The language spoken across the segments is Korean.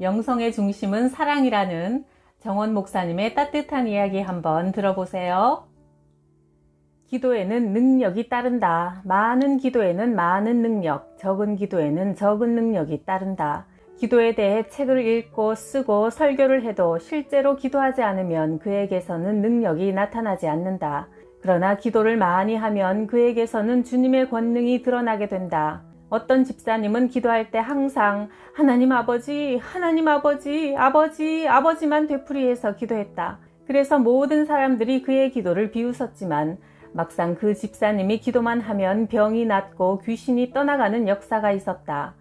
영성의 중심은 사랑이라는 정원 목사님의 따뜻한 이야기 한번 들어보세요. 기도에는 능력이 따른다. 많은 기도에는 많은 능력, 적은 기도에는 적은 능력이 따른다. 기도에 대해 책을 읽고 쓰고 설교를 해도 실제로 기도하지 않으면 그에게서는 능력이 나타나지 않는다. 그러나 기도를 많이 하면 그에게서는 주님의 권능이 드러나게 된다. 어떤 집사님은 기도할 때 항상 하나님 아버지, 하나님 아버지, 아버지만 되풀이해서 기도했다. 그래서 모든 사람들이 그의 기도를 비웃었지만 막상 그 집사님이 기도만 하면 병이 낫고 귀신이 떠나가는 역사가 있었다.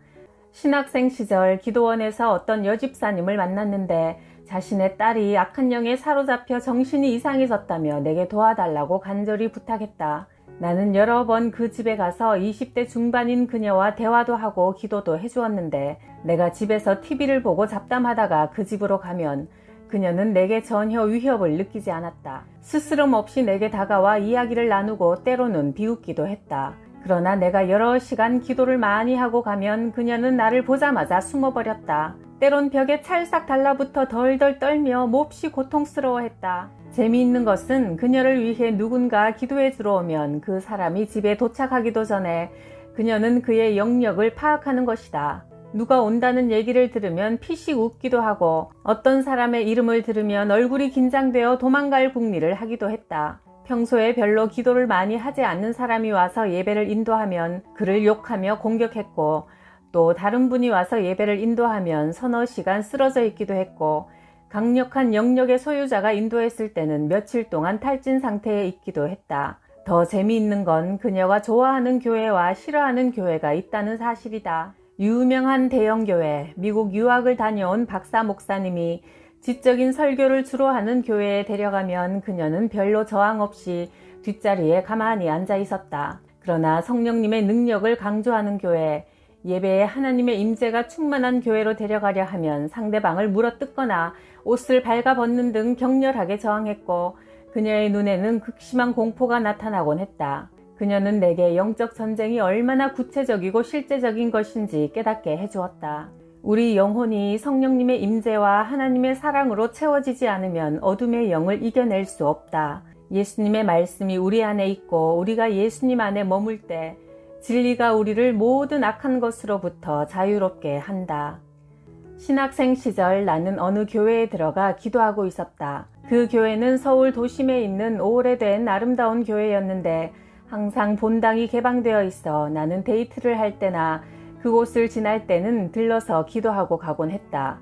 신학생 시절 기도원에서 어떤 여집사님을 만났는데 자신의 딸이 악한 영에 사로잡혀 정신이 이상해졌다며 내게 도와달라고 간절히 부탁했다. 나는 여러 번 그 집에 가서 20대 중반인 그녀와 대화도 하고 기도도 해주었는데 내가 집에서 TV를 보고 잡담하다가 그 집으로 가면 그녀는 내게 전혀 위협을 느끼지 않았다. 스스럼 없이 내게 다가와 이야기를 나누고 때로는 비웃기도 했다. 그러나 내가 여러 시간 기도를 많이 하고 가면 그녀는 나를 보자마자 숨어버렸다. 때론 벽에 찰싹 달라붙어 덜덜 떨며 몹시 고통스러워했다. 재미있는 것은 그녀를 위해 누군가 기도해 주러 오면 그 사람이 집에 도착하기도 전에 그녀는 그의 영역을 파악하는 것이다. 누가 온다는 얘기를 들으면 피식 웃기도 하고 어떤 사람의 이름을 들으면 얼굴이 긴장되어 도망갈 궁리를 하기도 했다. 평소에 별로 기도를 많이 하지 않는 사람이 와서 예배를 인도하면 그를 욕하며 공격했고 또 다른 분이 와서 예배를 인도하면 서너 시간 쓰러져 있기도 했고 강력한 영역의 소유자가 인도했을 때는 며칠 동안 탈진 상태에 있기도 했다. 더 재미있는 건 그녀가 좋아하는 교회와 싫어하는 교회가 있다는 사실이다. 유명한 대형교회, 미국 유학을 다녀온 박사 목사님이 지적인 설교를 주로 하는 교회에 데려가면 그녀는 별로 저항 없이 뒷자리에 가만히 앉아 있었다. 그러나 성령님의 능력을 강조하는 교회, 예배에 하나님의 임재가 충만한 교회로 데려가려 하면 상대방을 물어뜯거나 옷을 발가벗는 등 격렬하게 저항했고 그녀의 눈에는 극심한 공포가 나타나곤 했다. 그녀는 내게 영적 전쟁이 얼마나 구체적이고 실제적인 것인지 깨닫게 해주었다. 우리 영혼이 성령님의 임재와 하나님의 사랑으로 채워지지 않으면 어둠의 영을 이겨낼 수 없다. 예수님의 말씀이 우리 안에 있고 우리가 예수님 안에 머물 때 진리가 우리를 모든 악한 것으로부터 자유롭게 한다. 신학생 시절 나는 어느 교회에 들어가 기도하고 있었다. 그 교회는 서울 도심에 있는 오래된 아름다운 교회였는데 항상 본당이 개방되어 있어 나는 데이트를 할 때나 그곳을 지날 때는 들러서 기도하고 가곤 했다.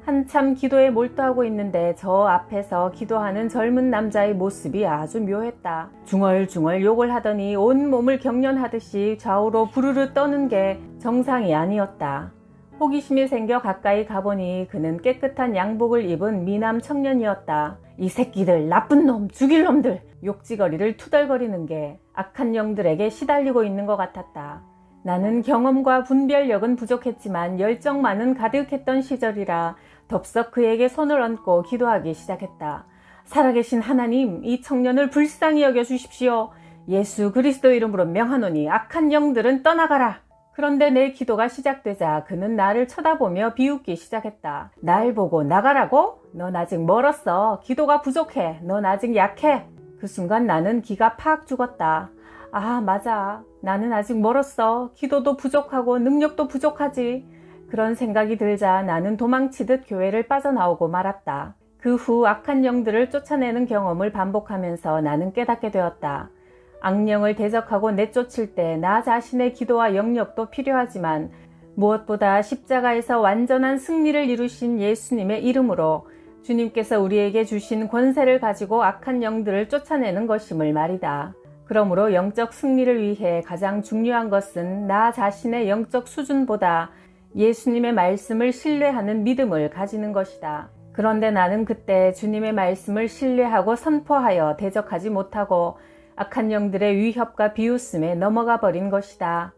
한참 기도에 몰두하고 있는데 저 앞에서 기도하는 젊은 남자의 모습이 아주 묘했다. 중얼중얼 욕을 하더니 온몸을 경련하듯이 좌우로 부르르 떠는 게 정상이 아니었다. 호기심이 생겨 가까이 가보니 그는 깨끗한 양복을 입은 미남 청년이었다. 이 새끼들, 나쁜 놈, 죽일 놈들! 욕지거리를 투덜거리는 게 악한 영들에게 시달리고 있는 것 같았다. 나는 경험과 분별력은 부족했지만 열정만은 가득했던 시절이라 덥석 그에게 손을 얹고 기도하기 시작했다. 살아계신 하나님, 이 청년을 불쌍히 여겨주십시오. 예수 그리스도 이름으로 명하노니 악한 영들은 떠나가라. 그런데 내 기도가 시작되자 그는 나를 쳐다보며 비웃기 시작했다. 날 보고 나가라고? 넌 아직 멀었어. 기도가 부족해. 넌 아직 약해. 그 순간 나는 기가 팍 죽었다. 아, 맞아. 나는 아직 멀었어. 기도도 부족하고 능력도 부족하지. 그런 생각이 들자 나는 도망치듯 교회를 빠져나오고 말았다. 그 후 악한 영들을 쫓아내는 경험을 반복하면서 나는 깨닫게 되었다. 악령을 대적하고 내쫓을 때 나 자신의 기도와 영역도 필요하지만 무엇보다 십자가에서 완전한 승리를 이루신 예수님의 이름으로 주님께서 우리에게 주신 권세를 가지고 악한 영들을 쫓아내는 것임을 말이다. 그러므로 영적 승리를 위해 가장 중요한 것은 나 자신의 영적 수준보다 예수님의 말씀을 신뢰하는 믿음을 가지는 것이다. 그런데 나는 그때 주님의 말씀을 신뢰하고 선포하여 대적하지 못하고 악한 영들의 위협과 비웃음에 넘어가 버린 것이다.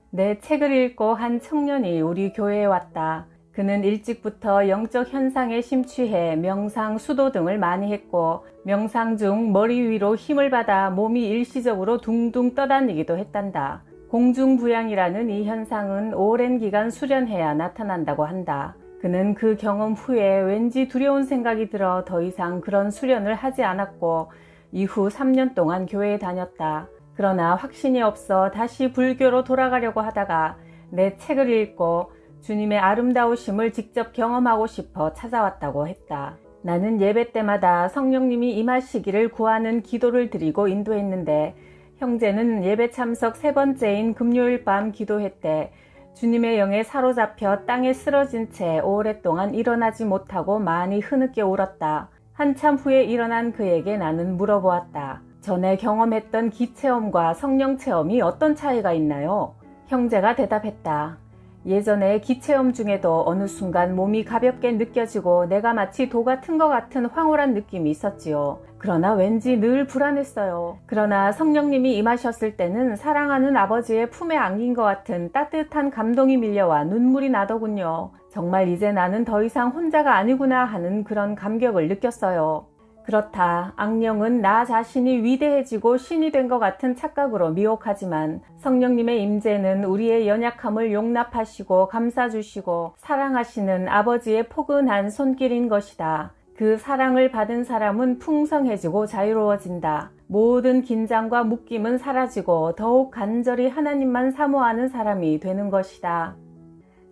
내 책을 읽고 한 청년이 우리 교회에 왔다. 그는 일찍부터 영적 현상에 심취해 명상, 수도 등을 많이 했고 명상 중 머리 위로 힘을 받아 몸이 일시적으로 둥둥 떠다니기도 했단다. 공중부양이라는 이 현상은 오랜 기간 수련해야 나타난다고 한다. 그는 그 경험 후에 왠지 두려운 생각이 들어 더 이상 그런 수련을 하지 않았고 이후 3년 동안 교회에 다녔다. 그러나 확신이 없어 다시 불교로 돌아가려고 하다가 내 책을 읽고 주님의 아름다우심을 직접 경험하고 싶어 찾아왔다고 했다. 나는 예배 때마다 성령님이 임하시기를 구하는 기도를 드리고 인도했는데 형제는 예배 참석 3번째인 금요일 밤 기도회 때 주님의 영에 사로잡혀 땅에 쓰러진 채 오랫동안 일어나지 못하고 많이 흐느껴 울었다. 한참 후에 일어난 그에게 나는 물어보았다. 전에 경험했던 기체험과 성령 체험이 어떤 차이가 있나요? 형제가 대답했다. 예전에 기체험 중에도 어느 순간 몸이 가볍게 느껴지고 내가 마치 도가 튼 것 같은 황홀한 느낌이 있었지요. 그러나 왠지 늘 불안했어요. 그러나 성령님이 임하셨을 때는 사랑하는 아버지의 품에 안긴 것 같은 따뜻한 감동이 밀려와 눈물이 나더군요. 정말 이제 나는 더 이상 혼자가 아니구나 하는 그런 감격을 느꼈어요. 그렇다. 악령은 나 자신이 위대해지고 신이 된 것 같은 착각으로 미혹하지만 성령님의 임재는 우리의 연약함을 용납하시고 감싸주시고 사랑하시는 아버지의 포근한 손길인 것이다. 그 사랑을 받은 사람은 풍성해지고 자유로워진다. 모든 긴장과 묶임은 사라지고 더욱 간절히 하나님만 사모하는 사람이 되는 것이다.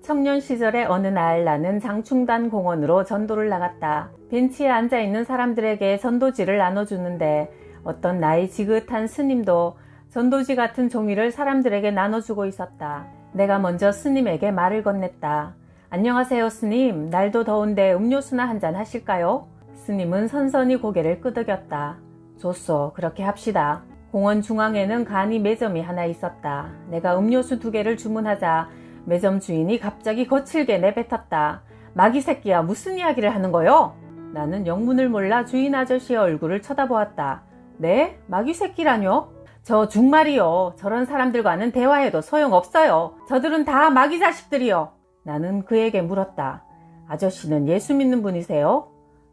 청년 시절의 어느 날 나는 장충단 공원으로 전도를 나갔다. 벤치에 앉아있는 사람들에게 전도지를 나눠주는데 어떤 나이 지긋한 스님도 전도지 같은 종이를 사람들에게 나눠주고 있었다. 내가 먼저 스님에게 말을 건넸다. 안녕하세요 스님, 날도 더운데 음료수나 한잔 하실까요? 스님은 선선히 고개를 끄덕였다. 좋소, 그렇게 합시다. 공원 중앙에는 간이 매점이 하나 있었다. 내가 음료수 2개를 주문하자 매점 주인이 갑자기 거칠게 내뱉었다. 마귀 새끼야, 무슨 이야기를 하는 거요? 나는 영문을 몰라 주인 아저씨의 얼굴을 쳐다보았다. 네? 마귀 새끼라뇨? 저 중말이요. 저런 사람들과는 대화해도 소용없어요. 저들은 다 마귀 자식들이요. 나는 그에게 물었다. 아저씨는 예수 믿는 분이세요?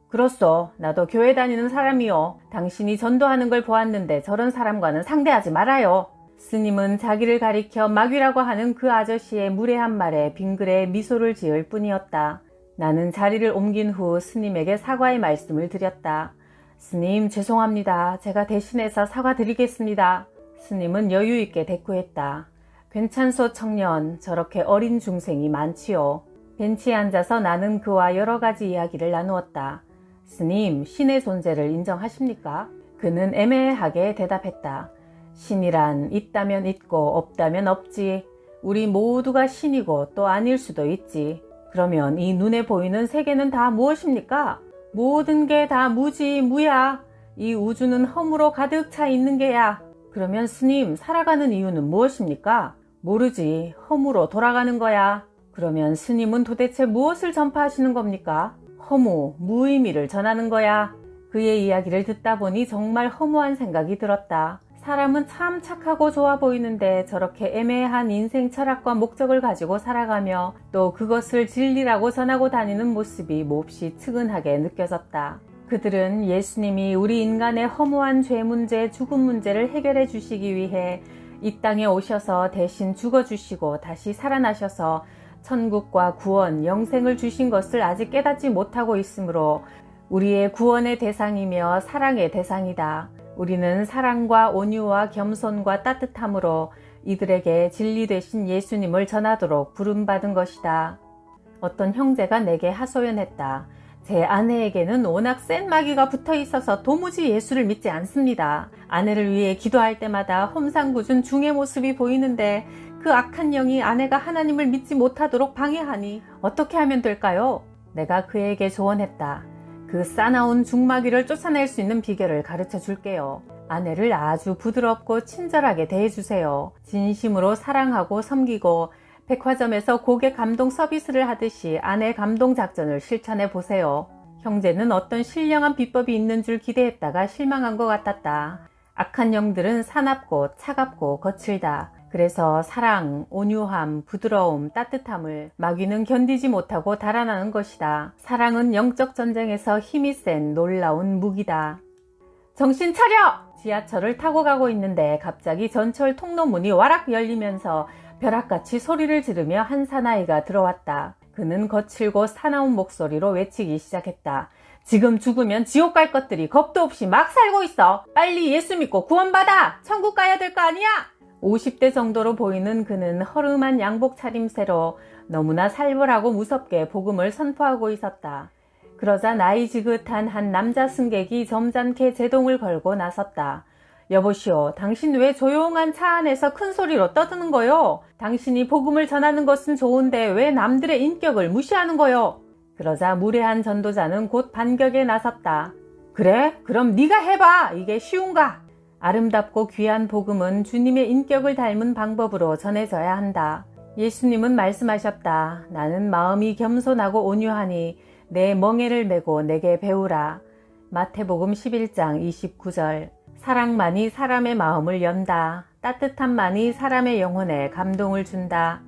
그렇소. 나도 교회 다니는 사람이요. 당신이 전도하는 걸 보았는데 저런 사람과는 상대하지 말아요. 스님은 자기를 가리켜 마귀라고 하는 그 아저씨의 무례한 말에 빙그레 미소를 지을 뿐이었다. 나는 자리를 옮긴 후 스님에게 사과의 말씀을 드렸다. 스님, 죄송합니다. 제가 대신해서 사과드리겠습니다. 스님은 여유 있게 대꾸했다. 괜찮소 청년, 저렇게 어린 중생이 많지요. 벤치에 앉아서 나는 그와 여러 가지 이야기를 나누었다. 스님, 신의 존재를 인정하십니까? 그는 애매하게 대답했다. 신이란 있다면 있고 없다면 없지. 우리 모두가 신이고 또 아닐 수도 있지. 그러면 이 눈에 보이는 세계는 다 무엇입니까? 모든 게 다 무지, 무야. 이 우주는 허무로 가득 차 있는 게야. 그러면 스님, 살아가는 이유는 무엇입니까? 모르지. 허무로 돌아가는 거야. 그러면 스님은 도대체 무엇을 전파하시는 겁니까? 허무, 무의미를 전하는 거야. 그의 이야기를 듣다 보니 정말 허무한 생각이 들었다. 사람은 참 착하고 좋아 보이는데 저렇게 애매한 인생 철학과 목적을 가지고 살아가며 또 그것을 진리라고 전하고 다니는 모습이 몹시 측은하게 느껴졌다. 그들은 예수님이 우리 인간의 허무한 죄 문제, 죽음 문제를 해결해 주시기 위해 이 땅에 오셔서 대신 죽어주시고 다시 살아나셔서 천국과 구원, 영생을 주신 것을 아직 깨닫지 못하고 있으므로 우리의 구원의 대상이며 사랑의 대상이다. 우리는 사랑과 온유와 겸손과 따뜻함으로 이들에게 진리 되신 예수님을 전하도록 부름받은 것이다. 어떤 형제가 내게 하소연했다. 제 아내에게는 워낙 센 마귀가 붙어 있어서 도무지 예수를 믿지 않습니다. 아내를 위해 기도할 때마다 험상궂은 중의 모습이 보이는데 그 악한 영이 아내가 하나님을 믿지 못하도록 방해하니 어떻게 하면 될까요? 내가 그에게 조언했다. 그 싸나운 중마귀를 쫓아낼 수 있는 비결을 가르쳐 줄게요. 아내를 아주 부드럽고 친절하게 대해주세요. 진심으로 사랑하고 섬기고 백화점에서 고객 감동 서비스를 하듯이 아내 감동 작전을 실천해 보세요. 형제는 어떤 신령한 비법이 있는 줄 기대했다가 실망한 것 같았다. 악한 영들은 사납고 차갑고 거칠다. 그래서 사랑, 온유함, 부드러움, 따뜻함을 마귀는 견디지 못하고 달아나는 것이다. 사랑은 영적 전쟁에서 힘이 센 놀라운 무기다. 정신 차려! 지하철을 타고 가고 있는데 갑자기 전철 통로문이 와락 열리면서 벼락같이 소리를 지르며 한 사나이가 들어왔다. 그는 거칠고 사나운 목소리로 외치기 시작했다. 지금 죽으면 지옥 갈 것들이 겁도 없이 막 살고 있어. 빨리 예수 믿고 구원받아. 천국 가야 될 거 아니야? 50대 정도로 보이는 그는 허름한 양복 차림새로 너무나 살벌하고 무섭게 복음을 선포하고 있었다. 그러자 나이 지긋한 한 남자 승객이 점잖게 제동을 걸고 나섰다. 여보시오, 당신 왜 조용한 차 안에서 큰 소리로 떠드는 거요? 당신이 복음을 전하는 것은 좋은데 왜 남들의 인격을 무시하는 거요? 그러자 무례한 전도자는 곧 반격에 나섰다. 그래? 그럼 네가 해봐. 이게 쉬운가? 아름답고 귀한 복음은 주님의 인격을 닮은 방법으로 전해져야 한다. 예수님은 말씀하셨다. 나는 마음이 겸손하고 온유하니 내 멍에를 메고 내게 배우라. 마태복음 11장 29절. 사랑만이 사람의 마음을 연다. 따뜻함만이 사람의 영혼에 감동을 준다.